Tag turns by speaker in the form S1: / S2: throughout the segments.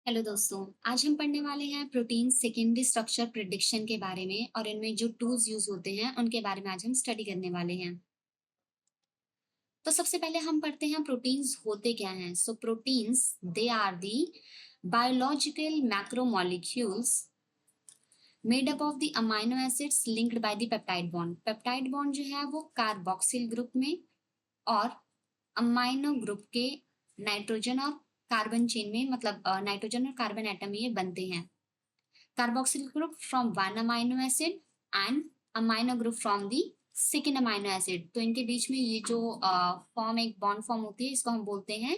S1: Hello दोस्तों। आज हम पढ़ने वाले हैं प्रोटीन सेकेंडरी स्ट्रक्चर प्रिडिक्शन के बारे में और इनमें जो टूल्स यूज होते हैं उनके बारे में आज हम स्टडी करने वाले हैं। तो सबसे पहले हम पढ़ते हैं प्रोटीन्स होते क्या हैं। So proteins they are the biological macromolecules made up of the amino acids linked by the peptide bond. Peptide bond जो है वो कार्बोक्सिल ग्रुप में और अमाइनो ग्रुप के नाइट्रोजन और कार्बन चेन में, मतलब नाइट्रोजन और कार्बन एटम में ये बनते हैं। Carboxyl group from one amino acid and amino group from the second amino acid। तो इनके बीच में ये जो फॉर्म एक बॉन्ड फॉर्म होती है इसको हम बोलते हैं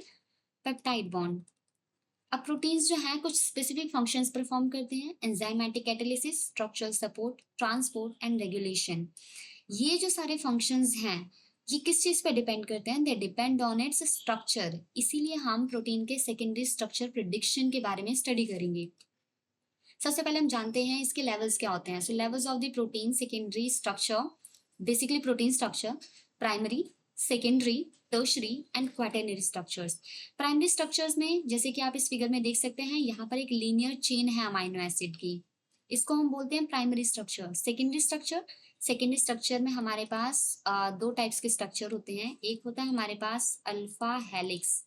S1: पेप्टाइड बॉन्ड। अब प्रोटीन्स जो हैं कुछ स्पेसिफिक फंक्शंस परफॉर्म करते हैं। Enzymatic catalysis, structural support, transport and regulation. ये जो सारे फंक्शंस हैं ये किस चीज पे डिपेंड करते हैं? They depend on its structure. इसीलिए हम प्रोटीन के सेकेंडरी स्ट्रक्चर प्रिडिक्शन के बारे में स्टडी करेंगे। सबसे पहले हम जानते हैं इसके लेवल्स क्या होते हैं। So levels of the protein secondary structure, basically protein structure primary, secondary, tertiary and quaternary structures. Primary structures में जैसे कि आप इस फिगर में देख सकते हैं, यहाँ पर एक लीनियर चेन है अमाइनो एसिड की, इसको हम बोलते हैं प्राइमरी स्ट्रक्चर। सेकेंडरी स्ट्रक्चर में हमारे पास दो टाइप्स के स्ट्रक्चर होते हैं। एक होता है हमारे पास अल्फा हेलिक्स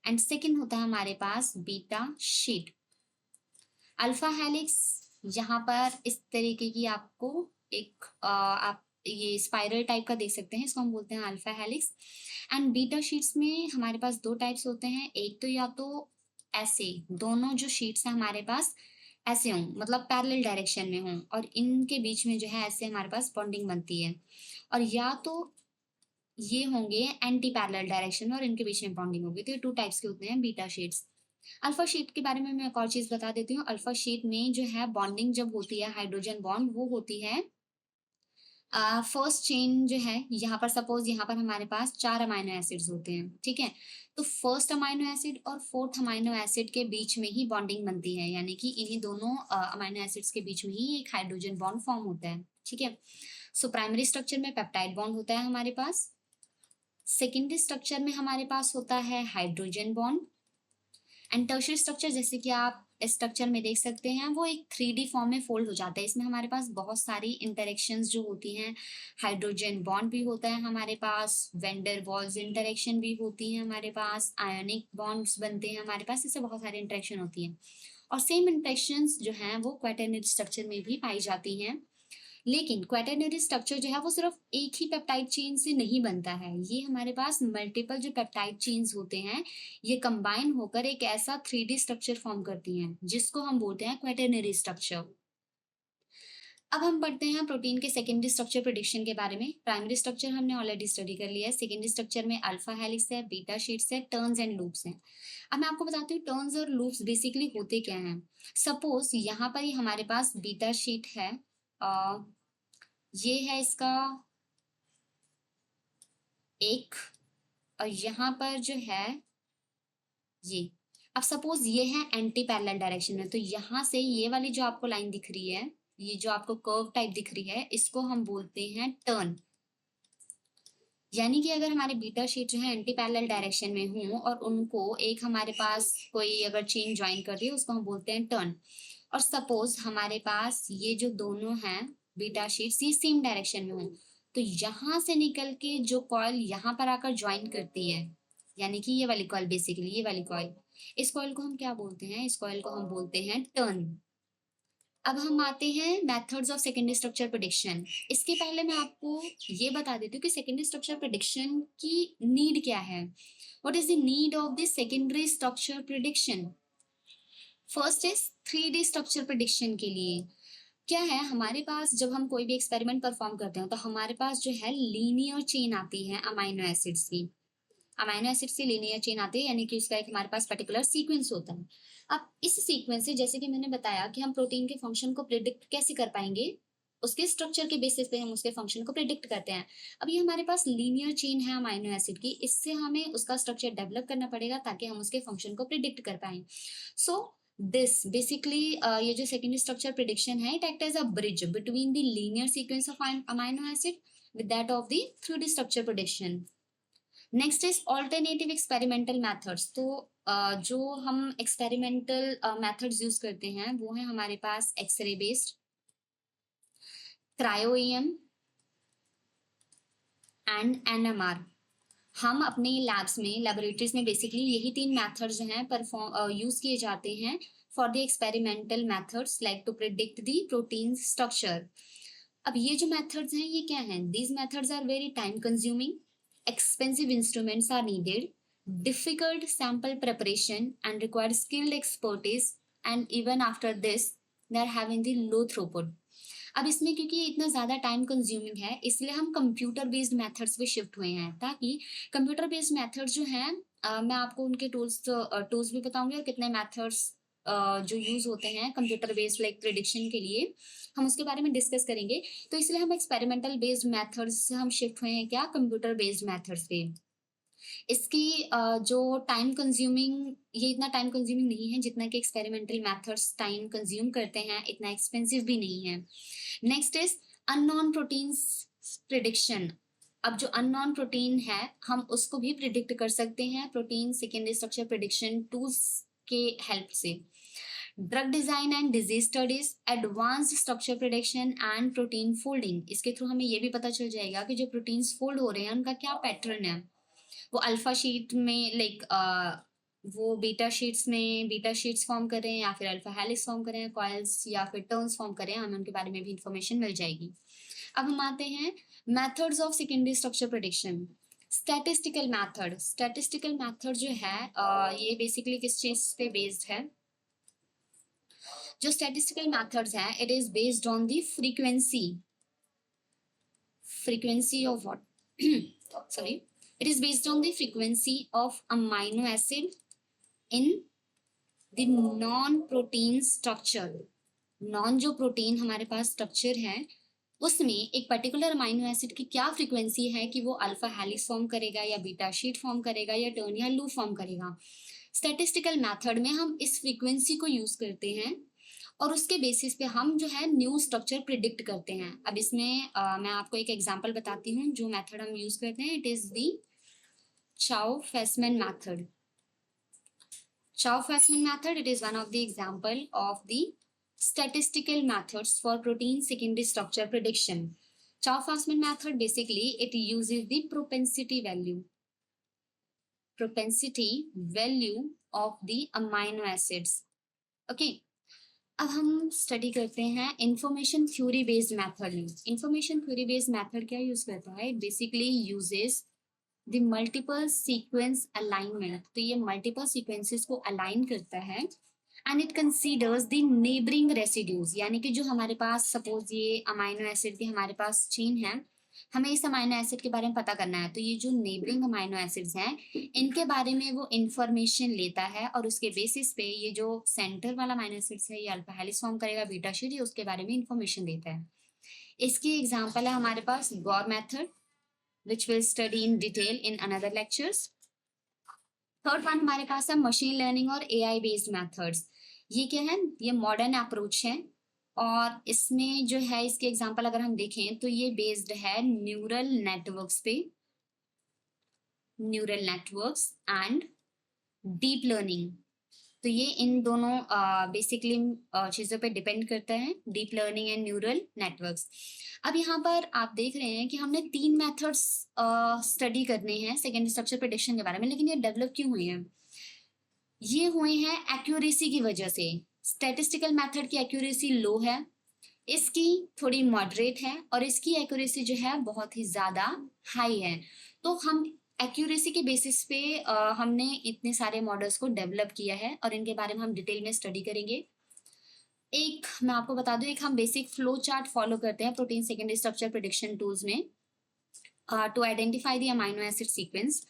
S1: एंड सेकेंड होता है हमारे पास बीटा शीट। अल्फा हेलिक्स यहाँ पर इस तरीके की आपको एक आप ये स्पाइरल टाइप का देख सकते हैं, इसको हम बोलते हैं alpha helix. And beta sheets में हमारे पास दो टाइप्स होते हैं। एक तो या तो ऐसे दोनों जो शीट्स हैं हमारे पास ऐसे हों, मतलब पैरेलल डायरेक्शन में हों और इनके बीच में जो है ऐसे हमारे पास बॉन्डिंग बनती है, और या तो ये होंगे एंटी पैरेलल डायरेक्शन में और इनके बीच में बॉन्डिंग होगी। तो ये टू टाइप्स के होते हैं बीटा शीट्स। अल्फा शीट के बारे में मैं एक और चीज बता देती हूँ। अल्फा शीट में जो है बॉन्डिंग जब होती है हाइड्रोजन बॉन्ड वो होती है फर्स्ट चेन जो है, यहाँ पर सपोज यहाँ पर हमारे पास चार अमाइनो एसिड्स होते हैं, ठीक है। तो फर्स्ट अमाइनो एसिड और फोर्थ अमाइनो एसिड के बीच में ही बॉन्डिंग बनती है, यानी कि इन्हीं दोनों अमाइनो एसिड्स के बीच में ही एक हाइड्रोजन बॉन्ड फॉर्म होता है, ठीक है। सो प्राइमरी स्ट्रक्चर में पेप्टाइड बॉन्ड होता है हमारे पास। सेकेंडरी स्ट्रक्चर में हमारे पास होता है hydrogen bond. And tertiary structure जैसे कि आप इस स्ट्रक्चर में देख सकते हैं वो एक 3D फॉर्म में फोल्ड हो जाता है। इसमें हमारे पास बहुत सारी इंटरेक्शंस जो होती हैं, हाइड्रोजन बॉन्ड भी होता है हमारे पास, वेंडर वॉल्स इंटरेक्शन भी होती है हमारे पास, आयोनिक बॉन्ड्स बनते हैं हमारे पास, इससे बहुत सारी इंटरेक्शन होती है। और सेम इंटरेक्शंस जो हैं वो क्वाटरनरी स्ट्रक्चर में भी पाई जाती हैं। लेकिन क्वाटरनरी स्ट्रक्चर जो है वो सिर्फ एक ही पेप्टाइड चेन से नहीं बनता है, ये हमारे पास मल्टीपल जो पेप्टाइड चेन्स होते हैं ये कंबाइन होकर एक ऐसा 3D स्ट्रक्चर फॉर्म करती हैं जिसको हम बोलते हैं क्वाटरनरी स्ट्रक्चर। अब हम पढ़ते हैं प्रोटीन के सेकेंडरी स्ट्रक्चर प्रिडिक्शन के बारे में। प्राइमरी स्ट्रक्चर हमने ऑलरेडी स्टडी कर लिया है। सेकेंडरी स्ट्रक्चर में अल्फा हेलिक्स है, बीटा शीट्स है, टर्न्स एंड लूप्स हैं। अब मैं आपको बताती हूँ टर्न्स और लूप्स बेसिकली होते क्या हैं। सपोज यहाँ पर ही हमारे पास बीटा शीट है, ये है इसका एक, और यहाँ पर जो है ये, अब सपोज ये है एंटी पैरेलल डायरेक्शन में, तो यहाँ से ये वाली जो आपको लाइन दिख रही है, ये जो आपको कर्व टाइप दिख रही है, इसको हम बोलते हैं टर्न। यानी कि अगर हमारे बीटा शीट जो है एंटी पैरेलल डायरेक्शन में हो और उनको एक हमारे पास कोई अगर चेन ज्वाइन कर रही है उसको हम बोलते हैं टर्न। और सपोज हमारे पास ये जो दोनों हैं बीटा शीट्स ये सेम डायरेक्शन में हो, तो यहाँ से निकल के जो कॉइल यहाँ पर आकर ज्वाइन करती है, यानी कि ये वाली कॉइल, बेसिकली ये वाली कॉइल, इस कॉइल को हम क्या बोलते हैं? इस कॉइल को हम बोलते हैं टर्न। अब हम आते हैं methods of secondary structure prediction. इसके पहले मैं आपको ये बता देती हूँ कि सेकेंडरी स्ट्रक्चर प्रेडिक्शन की नीड क्या है। What is the need of this secondary structure prediction? First is 3D structure prediction के लिए क्या है, हमारे पास जब हम कोई भी एक्सपेरिमेंट परफॉर्म करते हैं तो हमारे पास जो है लीनियर चेन आती है अमाइनो एसिड्स की। अमाइनो एसिड से लीनियर चेन आती है, यानी कि उसका एक हमारे पास पर्टिकुलर सीक्वेंस होता है। अब इस सीक्वेंस से जैसे कि मैंने बताया कि हम प्रोटीन के फंक्शन को प्रिडिक्ट कैसे कर पाएंगे, उसके स्ट्रक्चर के बेसिस पे हम उसके फंक्शन को प्रिडिक्ट करते हैं। अब ये हमारे पास लीनियर चेन है अमाइनो एसिड की, इससे हमें उसका स्ट्रक्चर डेवलप करना पड़ेगा ताकि हम उसके फंक्शन को प्रिडिक्ट कर पाए। सो दिस बेसिकली ये जो सेकेंडरी स्ट्रक्चर प्रिडिक्शन है, it act as a bridge between the linear sequence of amino acid with that of the 3D structure prediction. Next is alternative experimental methods. तो जो हम experimental methods use करते हैं वो है हमारे पास x ray based, cryo and NMR. हम अपने लैब्स में, लेबोरेटरीज में बेसिकली यही तीन मेथड्स जो हैं परफॉर्म यूज किए जाते हैं for the experimental methods like to predict the protein structure. अब ये जो मेथड्स हैं ये क्या हैं? These methods are very time consuming, expensive instruments are needed, difficult sample preparation and require skilled expertise, and even after this they are having the low throughput। अब इसमें क्योंकि ये इतना ज़्यादा टाइम कंज्यूमिंग है इसलिए हम कंप्यूटर बेस्ड मेथड्स पे शिफ्ट हुए हैं, ताकि कंप्यूटर बेस्ड मेथड्स जो हैं मैं आपको उनके टूल्स भी बताऊंगी और कितने मेथड्स जो यूज होते हैं कंप्यूटर बेस्ड लाइक प्रिडिक्शन के लिए, हम उसके बारे में डिस्कस करेंगे। तो इसलिए हम एक्सपेरिमेंटल बेस्ड मेथड्स से हम शिफ्ट हुए हैं क्या, कंप्यूटर बेस्ड मेथड्स पे। इसकी जो टाइम कंज्यूमिंग, ये इतना टाइम कंज्यूमिंग नहीं है जितना कि एक्सपेरिमेंटल मेथड्स टाइम कंज्यूम करते हैं, इतना एक्सपेंसिव भी नहीं है। Next is unknown proteins prediction. अब जो अननोन प्रोटीन है हम उसको भी प्रिडिक्ट कर सकते हैं protein secondary structure prediction tools के हेल्प से। Drug design and disease studies, advanced structure prediction and protein folding. इसके थ्रू हमें ये भी पता चल जाएगा कि जो प्रोटीन्स फोल्ड हो रहे हैं उनका क्या पैटर्न है। वो अल्फा शीट में लाइक वो बीटा शीट्स फॉर्म करें या फिर अल्फा हेलिक्स फॉर्म करें, कॉइल्स या फिर टर्न्स फॉर्म करें, हमें उनके बारे में भी इंफॉर्मेशन मिल जाएगी। अब हम आते हैं methods of secondary structure prediction. Statistical method जो है ये बेसिकली किस चीज पे बेस्ड है? जो स्टैटिस्टिकल मेथड्स हैं it is based on the frequency of what sorry it is based on the frequency of amino acid in the non-protein structure। Non जो प्रोटीन हमारे पास स्ट्रक्चर है उसमें एक पर्टिकुलर अमाइनो एसिड की क्या फ्रीक्वेंसी है कि वो अल्फा हेलिक्स फॉर्म करेगा या बीटा शीट फॉर्म करेगा या टर्न या लूप फॉर्म करेगा। स्टैटिस्टिकल मेथड में हम इस फ्रीक्वेंसी को यूज करते हैं और उसके बेसिस पे हम जो है न्यू स्ट्रक्चर प्रिडिक्ट करते हैं। अब इसमें मैं आपको एक एग्जांपल बताती हूँ जो मेथड हम यूज करते हैं। It is the Chow-Fasman method. Chow-Fasman method, it is one of the example of the statistical methods for protein secondary structure prediction. Chow-Fasman method basically it uses the propensity value of the amino acids. Okay. अब हम study करते हैं information theory based method में। Information theory based method क्या use करता है? It basically uses the multiple sequence alignment. तो ये मल्टीपल सीक्वेंसेस को अलाइन करता है and it considers the neighbouring residues. यानी कि जो हमारे पास सपोज ये अमाइनो एसिड की हमारे पास चेन है, हमें इस अमाइनो एसिड के बारे में पता करना है, तो ये जो नेबरिंग अमाइनो एसिड्स हैं इनके बारे में वो इंफॉर्मेशन लेता है और उसके बेसिस पे ये जो सेंटर वाला अमाइनो एसिड्स है ये अल्फा हेलिक्स फॉर्म करेगा, बीटा शीट, ये उसके बारे में इंफॉर्मेशन देता है। इसकी एग्जांपल है हमारे पास GOR method which we'll study in detail in another lectures। Third one हमारे पास है मशीन लर्निंग और एआई बेस्ड मेथड्स। ये क्या है? ये मॉडर्न अप्रोच है और इसमें जो है इसके एग्जांपल अगर हम देखें तो ये बेस्ड है neural networks and deep learning. तो ये इन दोनों बेसिकली चीज़ों पे डिपेंड करता है, deep learning and neural networks. अब यहाँ पर आप देख रहे हैं कि हमने 3 मेथड्स स्टडी करने हैं सेकेंडरी स्ट्रक्चर प्रेडिक्शन के बारे में, लेकिन ये डेवलप क्यों हुए हैं? ये हुए हैं एक्यूरेसी की वजह से। स्टैटिस्टिकल मेथड की एक्यूरेसी लो है, इसकी थोड़ी मॉडरेट है और इसकी एक्यूरेसी जो है बहुत ही ज़्यादा हाई है। तो हम एक्यूरेसी के बेसिस पे हमने इतने सारे मॉडल्स को डेवलप किया है और इनके बारे में हम डिटेल में स्टडी करेंगे। एक मैं आपको बता दूं, एक हम बेसिक फ्लो चार्ट फॉलो करते हैं protein secondary structure prediction tools में to identify the amino acid sequence.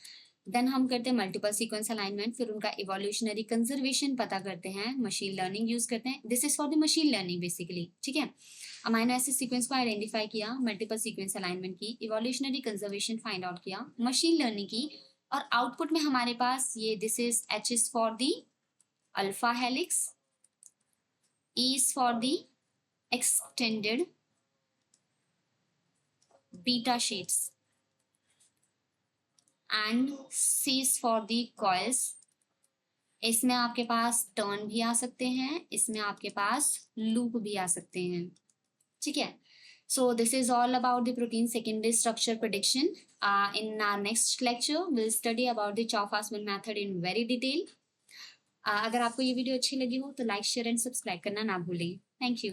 S1: Then हम करते हैं मल्टीपल सीक्वेंस अलाइनमेंट, फिर उनका इवोल्यूशनरी कंजर्वेशन पता करते हैं, मशीन लर्निंग यूज करते हैं। This is for the machine learning basically, ठीक है। अमाइनो एसिड सीक्वेंस को आइडेंटिफाई किया, मल्टीपल सीक्वेंस अलाइनमेंट की, इवोल्यूशनरी कंजर्वेशन फाइंड आउट किया, मशीन लर्निंग की, और आउटपुट में हमारे पास ये this is H is for the alpha helix, E is for the extended beta sheets and C is for the coils इसमें आपके पास turn भी आ सकते हैं, इसमें आपके पास लूप भी आ सकते हैं। ठीक है, so this is all about the protein secondary structure prediction. In our next lecture we'll study about the Chau-Fasman method in very detail. अगर आपको ये वीडियो अच्छी लगी हो तो लाइक शेयर एंड सब्सक्राइब करना ना भूलें। Thank you.